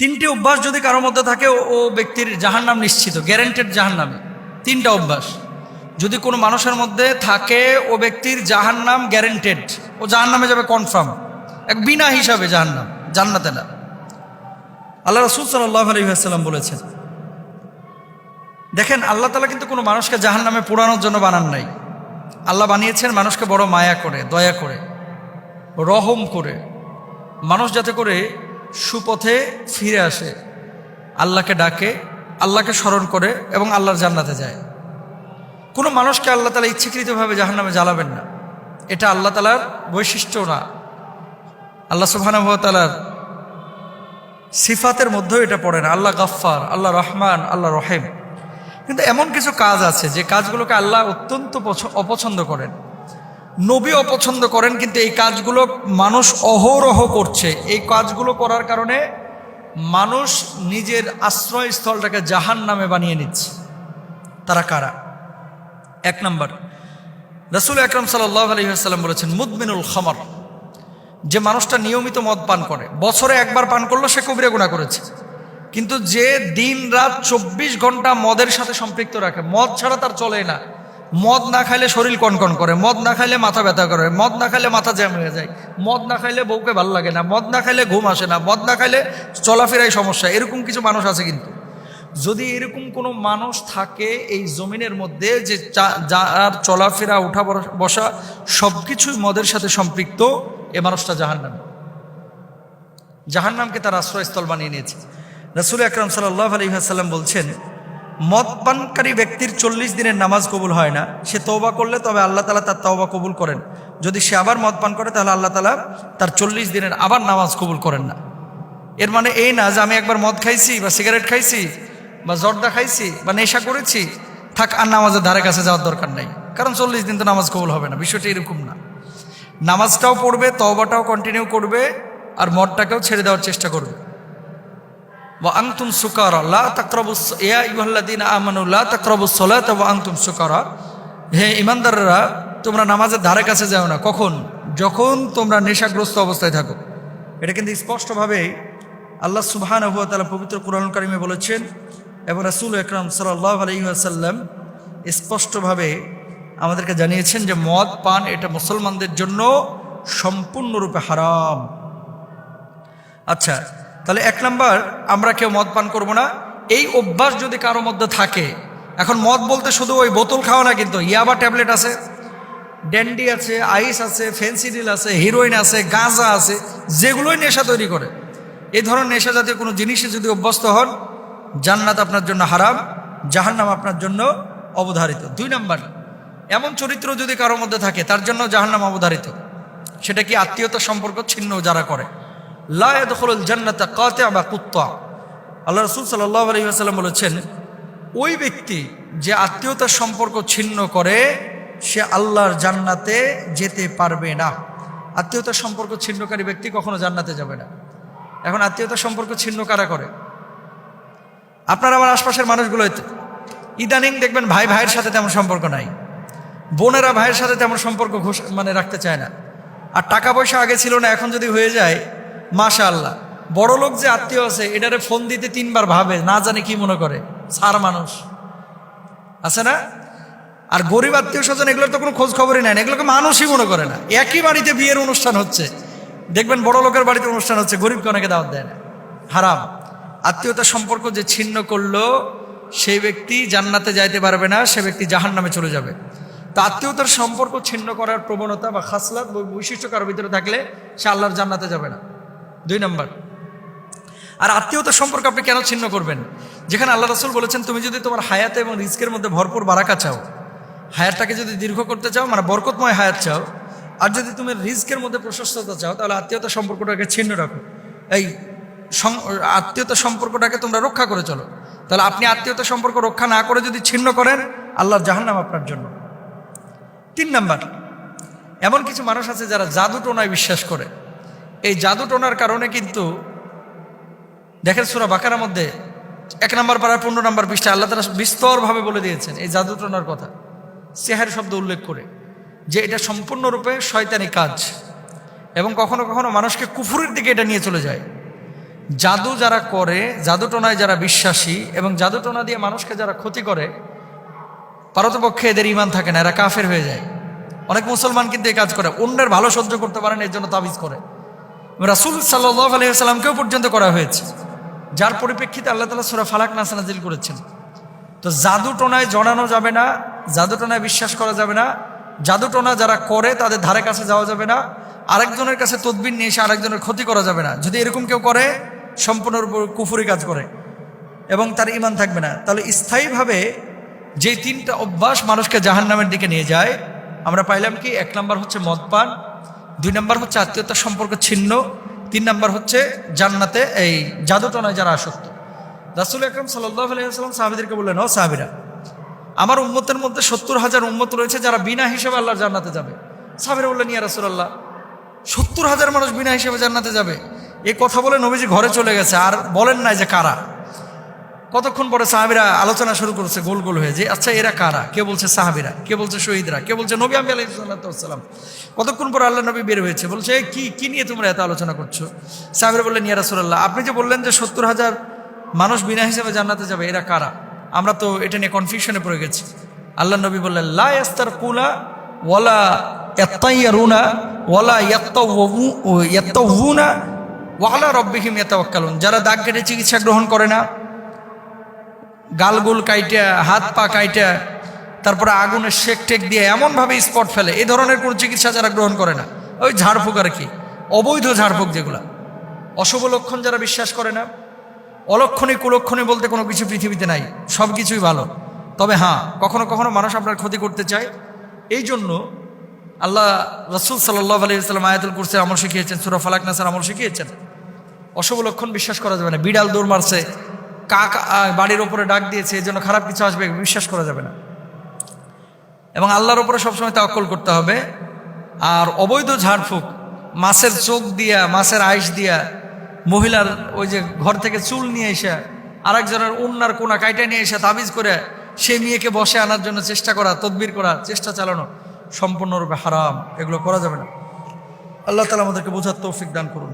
তিনটি অভ্যাস যদি কারোর মধ্যে থাকে ও ব্যক্তির জাহান্নাম নিশ্চিত, গ্যারান্টেড জাহান্নামে। তিনটা অভ্যাস যদি কোনো মানুষের মধ্যে থাকে ও ব্যক্তির জাহান্নাম গ্যারান্টেড, ও জাহান্নামে যাবে কনফার্ম, এক বিনা হিসাবে জাহান্নাম, জান্নাতে না। আল্লাহ রাসূল সাল্লাল্লাহু আলাইহি ওয়াসাল্লাম বলেছেন, দেখেন আল্লাহ তাআলা কিন্তু কোনো মানুষকে জাহান্নামে পোড়ানোর জন্য বানান নাই। আল্লাহ বানিয়েছেন মানুষকে বড় মায়া করে, দয়া করে, রহম করে, মানুষ যাতে করে সুপথে ফিরে আসে, আল্লাহকে ডাকে, আল্লাহকে স্মরণ করে এবং আল্লাহর জান্নাতে যায়। কোনো মানুষকে আল্লাহ তাআলা ইচ্ছাকৃতভাবে জাহান্নামে জ্বালাবেন না, এটা আল্লাহ তাআলার বৈশিষ্ট্য না। আল্লাহ সুবহানাহু ওয়া তাআলার সিফাতের মধ্যেও এটা পড়ে না। আল্লাহ গাফফার, আল্লাহ রহমান, আল্লাহ রহিম। কিন্তু এমন কিছু কাজ আছে যে কাজগুলোকে আল্লাহ অত্যন্ত অপছন্দ করেন, নবী অপছন্দ করেন, কিন্তু এই কাজগুলো মানুষ অহরহ করছে। এই কাজগুলো করার কারণে মানুষ নিজের আশ্রয়স্থলটাকে জাহান্নামে বানিয়ে নিচ্ছে। তারা কারা? এক নম্বর, রাসূল আকরাম সাল্লাল্লাহু আলাইহি ওয়াসাল্লাম বলেছেন, মুদমিনুল খামর, যে মানুষটা নিয়মিত মদ পান করে, বছরে একবার পান করলো সে কবিরা গুনাহ করেছে। কিন্তু যে দিন রাত 24 ঘন্টা মদের সাথে সম্পৃক্ত রাখে, মদ ছাড়া তার চলে না, মদ না খাইলে শরীর কনকন করে, মদ না খাইলে মাথা ব্যথা করে, মদ না খাইলে মাথা জ্যাম হয়ে যায়, মদ না খাইলে বউকে ভালো লাগে না, মদ না খাইলে ঘুম আসে না, মদ না খাইলে চলাফেরায় সমস্যা, এরকম কিছু মানুষ আছে। কিন্তু যদি এরকম কোনো মানুষ থাকে এই জমিনের মধ্যে যে যার চলাফেরা, উঠা বসা সব কিছুই মদের সাথে সম্পৃক্ত, এ মানুষটা জাহান্নামকে তার আশ্রয়স্থল বানিয়ে নিয়েছে। রাসূল আকরাম সাল্লাল্লাহু আলাইহি ওয়াসাল্লাম বলছেন, মদ পানকারী ব্যক্তির 40 দিনের নামাজ কবুল হয় না। সে তওবা করলে তবে আল্লাহ তাআলা তার তওবা কবুল করেন। যদি সে আবার মদ পান করে তাহলে আল্লাহ তাআলা তার 40 দিনের আবার নামাজ কবুল করেন না। এর মানে এই না যে আমি একবার মদ খাইছি বা সিগারেট খাইছি বা জর্দা খাইছি বা নেশা করেছি, থাক আর নামাজের ধারে কাছে যাওয়ার দরকার নাই, কারণ 40 দিন তো নামাজ কবুল হবে না। বিষয়টা এরকম না। নামাজটাও পড়বে, তওবাটাও কন্টিনিউ করবে, আর মদটাকেও ছেড়ে দেওয়ার চেষ্টা করবে। ওয়া আনতুম সুকারা লা তাকরাবুস, ইয়া আইয়ুহাল্লাযীনা আমানু লা তাকরাবুস সালাতা ওয়া আনতুম সুকারা, হে ঈমানদাররা তোমরা নামাজের ধারে কাছে যাও না। কখন? যখন তোমরা নেশাগ্রস্ত অবস্থায় থাকো। এটা কিন্তু স্পষ্টভাবে আল্লাহ সুবহানাহু ওয়া তাআলা পবিত্র কুরআনুল কারীমে বলেছেন এবং রাসূল আকরাম সাল্লাল্লাহু আলাইহি ওয়াসাল্লাম স্পষ্টভাবে আমাদেরকে জানিয়েছেন যে মদ পান এটা মুসলমানদের জন্য সম্পূর্ণরূপে হারাম। আচ্ছা, তাহলে এক নাম্বার, আমরা কেউ মদ পান করব না। এই অভ্যাস যদি কারো মধ্যে থাকে, এখন মদ বলতে শুধু ওই বোতল খাওয়া না, কিন্তু ইয়াবা ট্যাবলেট আছে, ড্যান্ডি আছে, আইস আছে, ফেন্সিডিল আছে, হিরোইন আছে, গাঁজা আছে, যেগুলোই নেশা তৈরি করে, এই ধরনের নেশা জাতীয় কোনো জিনিসে যদি অভ্যস্ত হন, জান্নাত আপনার জন্য হারাম, জাহান্নাম আপনার জন্য অবধারিত। 2 নাম্বার, এমন চরিত্র যদি কারোর মধ্যে থাকে তার জন্য জাহান্নাম অবধারিত। সেটা কি? আত্মীয়তার সম্পর্ক ছিন্ন যারা করে। লা ইয়াদখুলুল জান্নাতা কাতিআ বা কুত্তা। আল্লাহ রাসূল সাল্লাল্লাহু আলাইহি ওয়াসাল্লাম বলেছেন, ওই ব্যক্তি যে আত্মীয়তার সম্পর্ক ছিন্ন করে সে আল্লাহর জান্নাতে যেতে পারবে না। আত্মীয়তার সম্পর্ক ছিন্নকারী ব্যক্তি কখনো জান্নাতে যাবে না। এখন আত্মীয়তার সম্পর্ক ছিন্ন কারা করে? আপনার আমার আশপাশের মানুষগুলো। ইদানিং দেখবেন ভাই ভাইয়ের সাথে তেমন সম্পর্ক নাই, বোনেরা ভাইয়ের সাথে তেমন সম্পর্ক রাখতে চায় না। আর টাকা পয়সা আগে ছিল না, এখন যদি হয়ে যায় মাশাআল্লাহ। বড় লোক যে আত্মীয় আছে এটারে ফোন দিতে 3 বার ভাবে, না জানে কি মনে করে, সার মানুষ আছে না। আর গরিব আত্মীয় স্বজন এগুলোর তো কোনো খোঁজ খবরই নেয় না, এগুলোকে মানুষই মনে করে না। একই বাড়িতে বিয়ের অনুষ্ঠান হচ্ছে, দেখবেন বড় লোকের বাড়িতে অনুষ্ঠান হচ্ছে, গরিবকে অনেকে দাওয়াত দেয় না। হারাম। আত্মীয়তার সম্পর্ক যে ছিন্ন করলো সেই ব্যক্তি জান্নাতে যাইতে পারবে না, সে ব্যক্তি জাহান্নামে চলে যাবে। তা আত্মীয়তার সম্পর্ক ছিন্ন করার প্রবণতা বা খাসলাত বৈশিষ্ট্য কারোর ভিতরে থাকলে সে আল্লাহর জান্নাতে যাবে না। 2 নাম্বার। আর আত্মীয়তার সম্পর্ক আপনি কেন ছিন্ন করবেন? যেখানে আল্লাহ রাসূল বলেছেন, তুমি যদি তোমার হায়াতে এবং রিজকের মধ্যে ভরপুর বারাকা চাও, হায়াতটাকে যদি দীর্ঘ করতে চাও, মানে বরকতময় হায়াত চাও, আর যদি তুমি রিজকের মধ্যে প্রশস্ততা চাও, তাহলে আত্মীয়তার সম্পর্কটাকে ছিন্ন রাখো। এই আত্মীয়তার সম্পর্কটাকে তোমরা রক্ষা করে চলো। তাহলে আপনি আত্মীয়তার সম্পর্ক রক্ষা না করে যদি ছিন্ন করেন, আল্লাহর জাহান্নাম আপনার জন্য। 3 নাম্বার, এমন কিছু মানুষ আছে যারা জাদু টোনায় বিশ্বাস করে। এই জাদু টোনার কারণে কিন্তু দেখেন সূরা বাকারার মধ্যে 1 নম্বর পারা 15 নম্বর পৃষ্ঠা আল্লাহ তাআলা বিস্তরভাবে বলে দিয়েছেন এই জাদু টোনার কথা, সিহর শব্দ উল্লেখ করে, যে এটা সম্পূর্ণরূপে শয়তানি কাজ এবং কখনো কখনো মানুষকে কুফরের দিকে এটা নিয়ে চলে যায়। জাদু যারা করে, জাদুটোনায় যারা বিশ্বাসী এবং জাদুটোনা দিয়ে মানুষকে যারা ক্ষতি করে, পারতপক্ষে এদের ঈমান থাকে না, এরা কাফের হয়ে যায়। অনেক মুসলমান কিন্তু এই কাজ করে, অন্যের ভালো সহ্য করতে পারে না, এর জন্য তাবিজ করে। রাসূল সাল্লাল্লাহু আলাইহি ওয়াসাল্লামকেও পর্যন্ত করা হয়েছে, যার পরিপ্রেক্ষিতে আল্লাহ তাআলা সূরা ফালাক নাস নাজিল করেছেন। তো জাদুটোনায় জড়ানো যাবে না, জাদুটোনায় বিশ্বাস করা যাবে না, জাদুটোনা যারা করে তাদের ধারে কাছে যাওয়া যাবে না, আরেকজনের কাছে তদবির নিয়ে এসে আরেকজনের ক্ষতি করা যাবে না। যদি এরকম কেউ করে, সম্পূর্ণরূপে কুফরি কাজ করে এবং তার ঈমান থাকবে না। তাহলে স্থায়ীভাবে যেই তিনটা অভ্যাস মানুষকে জাহান্নামের দিকে নিয়ে যায়, আমরা পাইলাম কি? 1 নম্বর হচ্ছে মদপান, 2 নম্বর হচ্ছে আত্মীয়তার সম্পর্ক ছিন্ন, 3 নম্বর হচ্ছে জান্নাতে এই জাদুটোনায় যারা আসক্ত। রাসূল আকরাম সাল্লাল্লাহু আলাইহি ওয়াসাল্লাম সাহাবীদেরকে বললেন, ও সাহাবীরা, আমার উম্মতের মধ্যে 70,000 উম্মত রয়েছে যারা বিনা হিসেবে আল্লাহর জান্নাতে যাবে। সাহাবীরা বললেন, ইয়া রাসূলুল্লাহ, 70,000 মানুষ বিনা হিসেবে জান্নাতে যাবে? এই কথা বলে নবীজি ঘরে চলে গেছে, আর বলেন নাই যে কারা। কতক্ষণ পরে সাহাবীরা আলোচনা শুরু করেছে গোল গোল হয়ে, যে আচ্ছা এরা কারা? কে বলছে সাহাবীরা, কে বলছে শহীদরা, কে বলছে নবী আলাইহিস সালাম। কতক্ষণ পরে আল্লাহ নবী বের হয়েছে, বলছে কি নিয়ে তোমরা এত আলোচনা করছো? সাহাবীরা বললেন, ইয়া রাসূলুল্লাহ, আপনি যে বললেন যে 70,000 মানুষ বিনা হিসেবে জান্নাতে যাবে, এরা কারা? আমরা তো এটা নিয়ে কনফিউশনে পড়ে গেছি। আল্লাহ নবী বললেন, লা ইয়াস্তারকুনা ওয়ালা ইয়াত্তাইয়ারুনা ওয়ালা ইয়াত্তাউনা ওয়ালা রাব্বিহিম ইয়াতাওয়াক্কালুন। যারা দাগ কেটে চিকিৎসা গ্রহণ করে না, গালগুল কাইটা, হাত পা কাইটা, তারপরে আগুনের শেক টেক দিয়ে এমনভাবে স্পট ফেলে, এই ধরনের কোনো চিকিৎসা যারা গ্রহণ করে না, ওই ঝাড়ফুঁক আর কি, অবৈধ ঝাড়ফুঁক যেগুলা, অশুভ লক্ষণ যারা বিশ্বাস করে না, অলক্ষণী কুলক্ষণী বলতে কোনো কিছু পৃথিবীতে নাই, সব কিছুই ভালো। তবে হ্যাঁ, কখনো কখনো মানুষ আপনার ক্ষতি করতে চায়। এই জন্য আল্লাহ রাসূল সাল্লাল্লাহু আলাইহি ওয়াসাল্লাম আয়াতুল কুরসির আমল শিখিয়েছেন, সূরা ফালাক নাসের আমল শিখিয়েছেন। অশুভ লক্ষণ বিশ্বাস করা যাবে না। বিড়াল দৌড় মারছে, কাক বাড়ির ওপরে ডাক দিয়েছে, এই জন্য খারাপ কিছু আসবে, বিশ্বাস করা যাবে না। এবং আল্লাহর ওপরে সবসময় তাওয়াক্কুল করতে হবে। আর অবৈধ ঝাড়ফুঁক, মাছের চোখ দিয়া, মাছের আইস দিয়া, মহিলার ওই যে ঘর থেকে চুল নিয়ে এসে আরেকজনের উন্নার কোনা কাইটা নিয়ে এসে তাবিজ করে সেই মেয়েকে বসে আনার জন্য চেষ্টা করা, তদবির করা, চেষ্টা চালানো সম্পূর্ণরূপে হারাম। এগুলো করা যাবে না। আল্লাহ তাআলা আমাদেরকে বোঝার তৌফিক দান করুন।